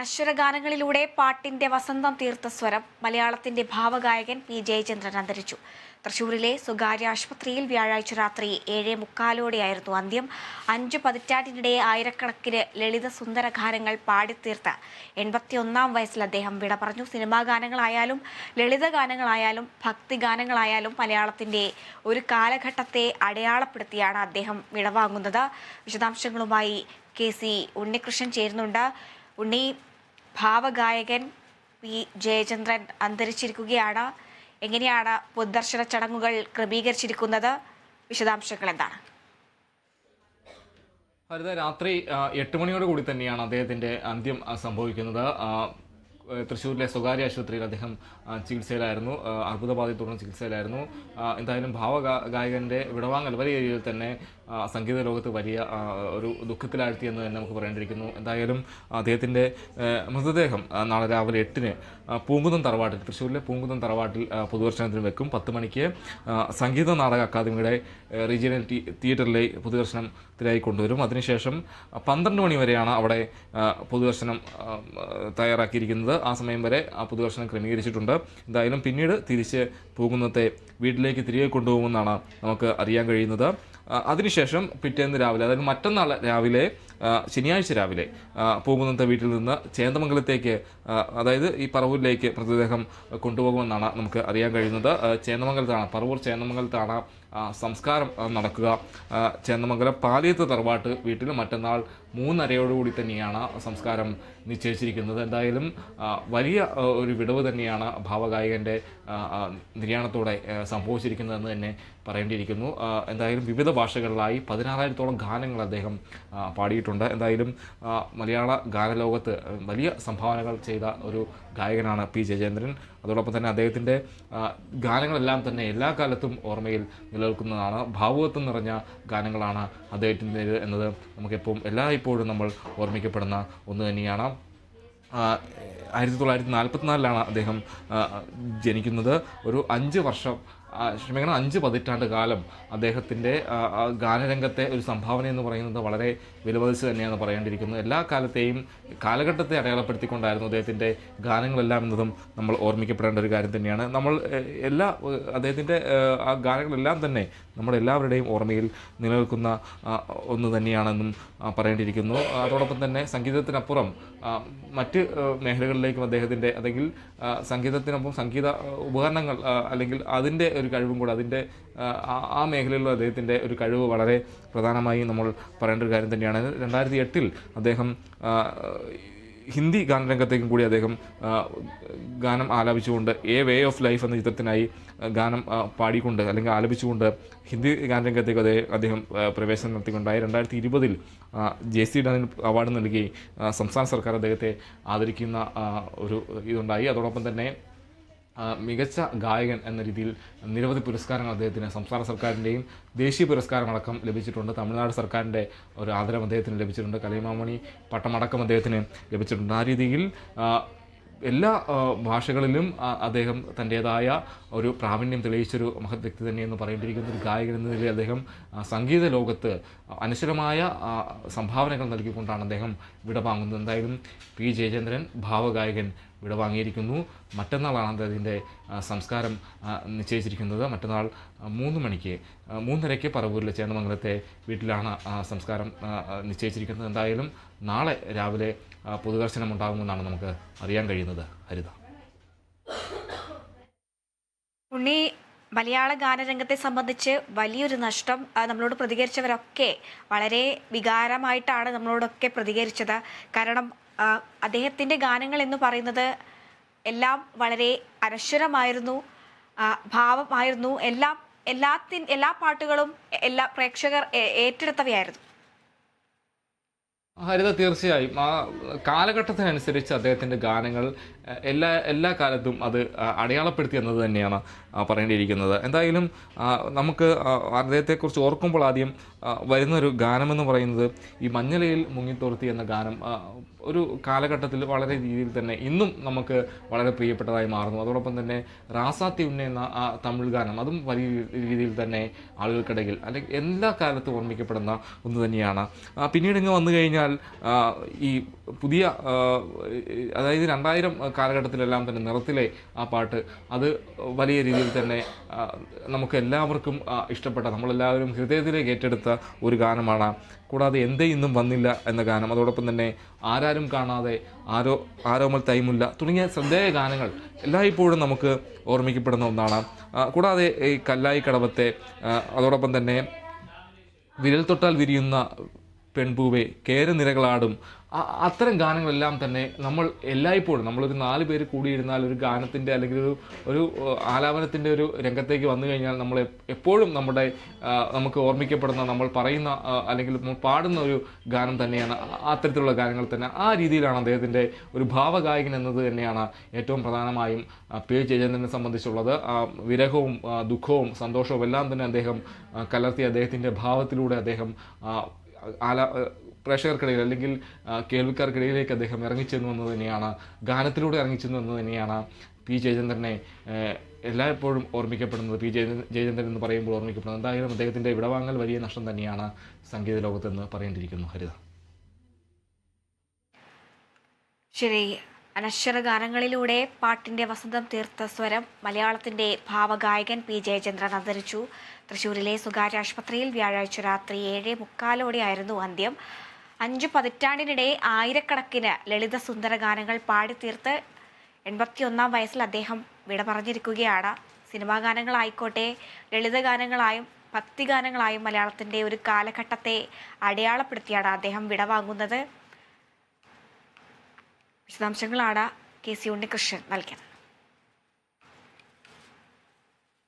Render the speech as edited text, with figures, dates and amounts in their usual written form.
അനശ്വര ഗാനങ്ങളിലൂടെ പാട്ടിന്റെ വസന്തം തീർത്ത സ്വരം മലയാളത്തിന്റെ ഭാവഗായകൻ പി ജയചന്ദ്രൻ അന്തരിച്ചു. തൃശൂരിലെ സ്വകാര്യ ആശുപത്രിയിൽ വ്യാഴാഴ്ച രാത്രി 7:45 അന്ത്യം. 5 പതിറ്റാണ്ടിനിടെ ആയിരക്കണക്കിന് ലളിത സുന്ദര ഗാനങ്ങൾ പാടിത്തീർത്ത് 81 വയസ്സിൽ അദ്ദേഹം വിട പറഞ്ഞു. സിനിമാ ഗാനങ്ങളായാലും ലളിത ഗാനങ്ങളായാലും ഭക്തിഗാനങ്ങളായാലും മലയാളത്തിന്റെ ഒരു കാലഘട്ടത്തെ അടയാളപ്പെടുത്തിയാണ് അദ്ദേഹം വിടവാങ്ങുന്നത്. വിശദാംശങ്ങളുമായി KC ഉണ്ണികൃഷ്ണൻ ചേരുന്നുണ്ട്. ഉണ്ണി, ഭാവഗായകൻ പി ജയചന്ദ്രൻ അന്തരിച്ചിരിക്കുകയാണ്. എങ്ങനെയാണ് പൊതുദർശന ചടങ്ങുകൾ ക്രമീകരിച്ചിരിക്കുന്നത്? വിശദാംശങ്ങൾ എന്താണ്? രാത്രി 8 മണിയോടുകൂടി തന്നെയാണ് അദ്ദേഹത്തിൻ്റെ അന്ത്യം സംഭവിക്കുന്നത്. തൃശ്ശൂരിലെ സ്വകാര്യ ആശുപത്രിയിൽ അദ്ദേഹം ചികിത്സയിലായിരുന്നു. അർബുദബാധയെ തുടർന്ന് ചികിത്സയിലായിരുന്നു. എന്തായാലും ഭാവഗായകൻ്റെ വിടവാങ്ങൽ വലിയ രീതിയിൽ തന്നെ സംഗീത ലോകത്ത് വലിയ ഒരു ദുഃഖത്തിലാഴ്ത്തി എന്ന് തന്നെ നമുക്ക് പറയേണ്ടിയിരിക്കുന്നു. എന്തായാലും അദ്ദേഹത്തിൻ്റെ മൃതദേഹം നാളെ രാവിലെ 8-ന് പൂങ്കുന്നം തറവാട്ടിൽ, തൃശ്ശൂരിലെ പൂങ്കുന്നം തറവാട്ടിൽ പൊതുദർശനത്തിന് വെക്കും. 10 മണിക്ക് സംഗീത നാടക അക്കാദമിയുടെ റീജിയണൽ തിയേറ്ററിലെ പൊതുദർശനത്തിനായി കൊണ്ടുവരും. അതിനുശേഷം 12 മണി വരെയാണ് അവിടെ പൊതുദർശനം തയ്യാറാക്കിയിരിക്കുന്നത്. ആ സമയം വരെ ആ പൊതുദർശനം ക്രമീകരിച്ചിട്ടുണ്ട്. എന്തായാലും പിന്നീട് തിരിച്ച് പൂങ്കുന്നത്തെ വീട്ടിലേക്ക് തിരികെ കൊണ്ടുപോകുമെന്നാണ് നമുക്ക് അറിയാൻ കഴിയുന്നത്. അതിനുശേഷം പിറ്റേന്ന് രാവിലെ, അതായത് മറ്റന്നാൾ രാവിലെ, ശനിയാഴ്ച രാവിലെ പൂങ്കുന്നത്തെ വീട്ടിൽ നിന്ന് ചേന്ദമംഗലത്തേക്ക്, അതായത് ഈ പറവൂരിലേക്ക് മൃതദേഹം കൊണ്ടുപോകുമെന്നാണ് നമുക്ക് അറിയാൻ കഴിയുന്നത്. പറവൂർ ചേന്ദമംഗലത്താണ് സംസ്കാരം നടക്കുക. ചേന്ദമംഗലം പാലിയത്ത് തറവാട്ട് വീട്ടിൽ മറ്റന്നാൾ 3:30 തന്നെയാണ് സംസ്കാരം നിശ്ചയിച്ചിരിക്കുന്നത്. എന്തായാലും വലിയ ഒരു വിടവ് തന്നെയാണ് ഭാവഗായകൻ്റെ നിര്യാണത്തോടെ സംഭവിച്ചിരിക്കുന്നതെന്ന് തന്നെ പറയേണ്ടിയിരിക്കുന്നു. എന്തായാലും വിവിധ ഭാഷകളിലായി 16,000-ഓളം ഗാനങ്ങൾ അദ്ദേഹം പാടിയിട്ടുണ്ട്. എന്തായാലും മലയാള ഗാനലോകത്ത് വലിയ സംഭാവനകൾ ചെയ്ത ഒരു ഗായകനാണ് പി ജയചന്ദ്രൻ. അതോടൊപ്പം തന്നെ അദ്ദേഹത്തിൻ്റെ ഗാനങ്ങളെല്ലാം തന്നെ എല്ലാ കാലത്തും ഓർമ്മയിൽ നിലനിൽക്കുന്നതാണ്. ഭാവുകത്വം നിറഞ്ഞ ഗാനങ്ങളാണ് അദ്ദേഹത്തിൻ്റേത് എന്നത് നമുക്കെപ്പോഴും എല്ലായ്പ്പോഴും നമ്മൾ ഓർമ്മിക്കപ്പെടുന്ന ഒന്ന് തന്നെയാണ്. 1944 അദ്ദേഹം ജനിക്കുന്നത്. ഒരു 5 പതിറ്റാണ്ട് കാലം അദ്ദേഹത്തിൻ്റെ ഗാനരംഗത്തെ ഒരു സംഭാവന എന്ന് പറയുന്നത് വളരെ വിലമതിച്ച് തന്നെയാണ് പറയേണ്ടിയിരിക്കുന്നത്. എല്ലാ കാലത്തെയും കാലഘട്ടത്തെ അടയാളപ്പെടുത്തിക്കൊണ്ടായിരുന്നു അദ്ദേഹത്തിൻ്റെ ഗാനങ്ങളെല്ലാം എന്നതും നമ്മൾ ഓർമ്മിക്കപ്പെടേണ്ട ഒരു കാര്യം തന്നെയാണ്. അദ്ദേഹത്തിൻ്റെ ആ ഗാനങ്ങളെല്ലാം തന്നെ നമ്മളെല്ലാവരുടെയും ഓർമ്മയിൽ നിലനിൽക്കുന്ന ഒന്ന് തന്നെയാണെന്നും പറയേണ്ടിയിരിക്കുന്നു. അതോടൊപ്പം തന്നെ സംഗീതത്തിനപ്പുറം മറ്റ് മേഖലകളിലേക്കും അദ്ദേഹത്തിൻ്റെ, അല്ലെങ്കിൽ സംഗീതത്തിനൊപ്പം സംഗീത ഉപകരണങ്ങൾ, അല്ലെങ്കിൽ അതിൻ്റെ ഒരു കഴിവും കൂടെ, അതിൻ്റെ ആ മേഖലയിലുള്ള അദ്ദേഹത്തിൻ്റെ ഒരു കഴിവ് വളരെ പ്രധാനമായി നമ്മൾ പറയേണ്ട ഒരു കാര്യം തന്നെയാണ്. 2008 അദ്ദേഹം ഹിന്ദി ഗാനരംഗത്തേക്കും കൂടി അദ്ദേഹം ഗാനം ആലപിച്ചുകൊണ്ട് എ വേ ഓഫ് ലൈഫ് എന്ന ചിത്രത്തിനായി ഗാനം പാടിക്കൊണ്ട്, അല്ലെങ്കിൽ ആലപിച്ചുകൊണ്ട് ഹിന്ദി ഗാനരംഗത്തേക്ക് അദ്ദേഹം പ്രവേശനം നടത്തിക്കൊണ്ടായി. 2020 JC ഡാനിൽ അവാർഡ് നൽകി സംസ്ഥാന സർക്കാർ അദ്ദേഹത്തെ ആദരിക്കുന്ന ഒരു ഇതുണ്ടായി. അതോടൊപ്പം തന്നെ മികച്ച ഗായകൻ എന്ന രീതിയിൽ നിരവധി പുരസ്കാരങ്ങൾ അദ്ദേഹത്തിന് സംസ്ഥാന സർക്കാരിൻ്റെയും ദേശീയ പുരസ്കാരമടക്കം ലഭിച്ചിട്ടുണ്ട്. തമിഴ്നാട് സർക്കാരിൻ്റെ ഒരു ആദരം അദ്ദേഹത്തിന് ലഭിച്ചിട്ടുണ്ട്. കലൈമാമണി പട്ടമടക്കം അദ്ദേഹത്തിന് ലഭിച്ചിട്ടുണ്ട്. ആ രീതിയിൽ എല്ലാ ഭാഷകളിലും അദ്ദേഹം തൻ്റേതായ ഒരു പ്രാവീണ്യം തെളിയിച്ചൊരു മഹത് വ്യക്തി തന്നെയെന്ന് പറയേണ്ടിയിരിക്കുന്ന ഒരു ഗായകൻ എന്ന നിലയിൽ അദ്ദേഹം സംഗീത ലോകത്ത് അനശ്വരമായ സംഭാവനകൾ നൽകിക്കൊണ്ടാണ് അദ്ദേഹം വിടവാങ്ങുന്നത്. എന്തായാലും പി ജയചന്ദ്രൻ ഭാവഗായകൻ വിടവാങ്ങിയിരിക്കുന്നു. മറ്റന്നാളാണ് അദ്ദേഹത്തിൻ്റെ സംസ്കാരം നിശ്ചയിച്ചിരിക്കുന്നത്. മറ്റന്നാൾ 3:30 പറവൂരിലെ ചേന്ദമംഗലത്തെ വീട്ടിലാണ് സംസ്കാരം നിശ്ചയിച്ചിരിക്കുന്നത്. എന്തായാലും നാളെ രാവിലെ പൊതുദർശനം ഉണ്ടാകുമെന്നാണ് നമുക്ക് അറിയാൻ കഴിയുന്നത്. ഹരിത. ഉണ്ണി, മലയാള ഗാനരംഗത്തെ സംബന്ധിച്ച് വലിയൊരു നഷ്ടം. നമ്മളോട് പ്രതികരിച്ചവരൊക്കെ വളരെ വികാരമായിട്ടാണ് നമ്മളോടൊക്കെ പ്രതികരിച്ചത്. കാരണം അദ്ദേഹത്തിൻ്റെ ഗാനങ്ങൾ എന്ന് പറയുന്നത് എല്ലാം വളരെ അനശ്വരമായിരുന്നു, ഭാവമായിരുന്നു. എല്ലാ പാട്ടുകളും എല്ലാ പ്രേക്ഷകർ ഏറ്റെടുത്തവയായിരുന്നു. ഹരിത, തീർച്ചയായും ആ കാലഘട്ടത്തിനനുസരിച്ച് അദ്ദേഹത്തിൻ്റെ ഗാനങ്ങൾ എല്ലാ കാലത്തും അത് അടയാളപ്പെടുത്തി എന്നത് തന്നെയാണ് പറയേണ്ടിയിരിക്കുന്നത്. എന്തായാലും നമുക്ക് അദ്ദേഹത്തെക്കുറിച്ച് ഓർക്കുമ്പോൾ ആദ്യം വരുന്നൊരു ഗാനമെന്ന് പറയുന്നത് ഈ മഞ്ഞലയിൽ മുങ്ങിത്തോർത്തി എന്ന ഗാനം. ഒരു കാലഘട്ടത്തിൽ വളരെ രീതിയിൽ തന്നെ ഇന്നും നമുക്ക് വളരെ പ്രിയപ്പെട്ടതായി മാറുന്നു. അതോടൊപ്പം തന്നെ റാസാത്തി ഉന്ന എന്ന ആ തമിഴ് ഗാനം അതും വലിയ രീതിയിൽ തന്നെ ആളുകൾക്കിടയിൽ അല്ലെങ്കിൽ എല്ലാ കാലത്തും ഓർമ്മിക്കപ്പെടുന്ന ഒന്ന് തന്നെയാണ്. പിന്നീട് ഇങ്ങ് വന്നു കഴിഞ്ഞാൽ ഈ പുതിയ അതായത് 2000 കാലഘട്ടത്തിലെല്ലാം തന്നെ നിറത്തിലെ ആ പാട്ട് അത് വലിയ രീതിയിൽ തന്നെ നമുക്ക് എല്ലാവർക്കും ഇഷ്ടപ്പെട്ട നമ്മളെല്ലാവരും ഹൃദയത്തിലേക്ക് ഏറ്റെടുത്ത ഒരു ഗാനമാണ്. കൂടാതെ എന്തേ ഇന്നും വന്നില്ല എന്ന ഗാനം, അതോടൊപ്പം തന്നെ ആരാരും കാണാതെ, ആരോമൽ തൈമുല്ല തുടങ്ങിയ ശ്രദ്ധേയ ഗാനങ്ങൾ എല്ലായ്പ്പോഴും നമുക്ക് ഓർമ്മിക്കപ്പെടുന്ന ഒന്നാണ്. കൂടാതെ ഈ കല്ലായി കടവത്തെ, അതോടൊപ്പം തന്നെ വിരൽ തൊട്ടാൽ വിരിയുന്ന പെൺപൂവെ, കേരനിരകളാടും, അത്തരം ഗാനങ്ങളെല്ലാം തന്നെ നമ്മൾ എല്ലായ്പ്പോഴും നമ്മളൊരു 4 പേര് കൂടിയിരുന്നാൽ ഒരു ഗാനത്തിൻ്റെ അല്ലെങ്കിൽ ഒരു ആലാപനത്തിൻ്റെ ഒരു രംഗത്തേക്ക് വന്നു കഴിഞ്ഞാൽ നമ്മൾ എപ്പോഴും നമുക്ക് ഓർമ്മിക്കപ്പെടുന്ന, നമ്മൾ പറയുന്ന അല്ലെങ്കിൽ നമ്മൾ പാടുന്ന ഒരു ഗാനം തന്നെയാണ് അത്തരത്തിലുള്ള ഗാനങ്ങൾ തന്നെ. ആ രീതിയിലാണ് അദ്ദേഹത്തിൻ്റെ ഒരു ഭാവഗായകൻ എന്നത് തന്നെയാണ് ഏറ്റവും പ്രധാനമായും പി ജയചന്ദ്രനെ സംബന്ധിച്ചുള്ളത്. വിരഹവും ദുഃഖവും സന്തോഷവും എല്ലാം തന്നെ അദ്ദേഹം കലർത്തി അദ്ദേഹത്തിൻ്റെ ഭാവത്തിലൂടെ അദ്ദേഹം പ്രേക്ഷകർക്കിടയിൽ അല്ലെങ്കിൽ കേൾവിക്കാർക്കിടയിലേക്ക് അദ്ദേഹം ഇറങ്ങിച്ചെന്നു എന്ന് തന്നെയാണ്, ഗാനത്തിലൂടെ ഇറങ്ങിച്ചെന്നു എന്ന് തന്നെയാണ് പി ജയചന്ദ്രനെ എല്ലായ്പ്പോഴും ഓർമ്മിക്കപ്പെടുന്നത്. പി ജയചന്ദ്രൻ എന്ന് പറയുമ്പോൾ ഓർമ്മിക്കപ്പെടുന്നത്. എന്തായാലും അദ്ദേഹത്തിൻ്റെ വിടവാങ്ങൽ വലിയ നഷ്ടം തന്നെയാണ് സംഗീത ലോകത്തെന്ന് പറയേണ്ടിയിരിക്കുന്നു. ഹരിത. ശരി, അനശ്വര ഗാനങ്ങളിലൂടെ പാട്ടിന്റെ വസന്തം തീർത്ത സ്വരം മലയാളത്തിന്റെ ഭാവഗായകൻ പി ജയചന്ദ്രൻ അന്തരിച്ചു. തൃശ്ശൂരിലെ സ്വകാര്യ ആശുപത്രിയിൽ വ്യാഴാഴ്ച രാത്രി 7:45 അന്ത്യം. 5 പതിറ്റാണ്ടിനിടെ ആയിരക്കണക്കിന് ലളിത സുന്ദര ഗാനങ്ങൾ പാടിത്തീർത്ത് 81 വയസ്സിൽ അദ്ദേഹം വിട പറഞ്ഞിരിക്കുകയാണ്. സിനിമാ ഗാനങ്ങളായിക്കോട്ടെ, ലളിത ഗാനങ്ങളായും ഭക്തിഗാനങ്ങളായും മലയാളത്തിന്റെ ഒരു കാലഘട്ടത്തെ അടയാളപ്പെടുത്തിയാണ് അദ്ദേഹം വിടവാങ്ങുന്നത്. വിശദാംശങ്ങളാണ് KC ഉണ്ണികൃഷ്ണൻ നൽകിയത്.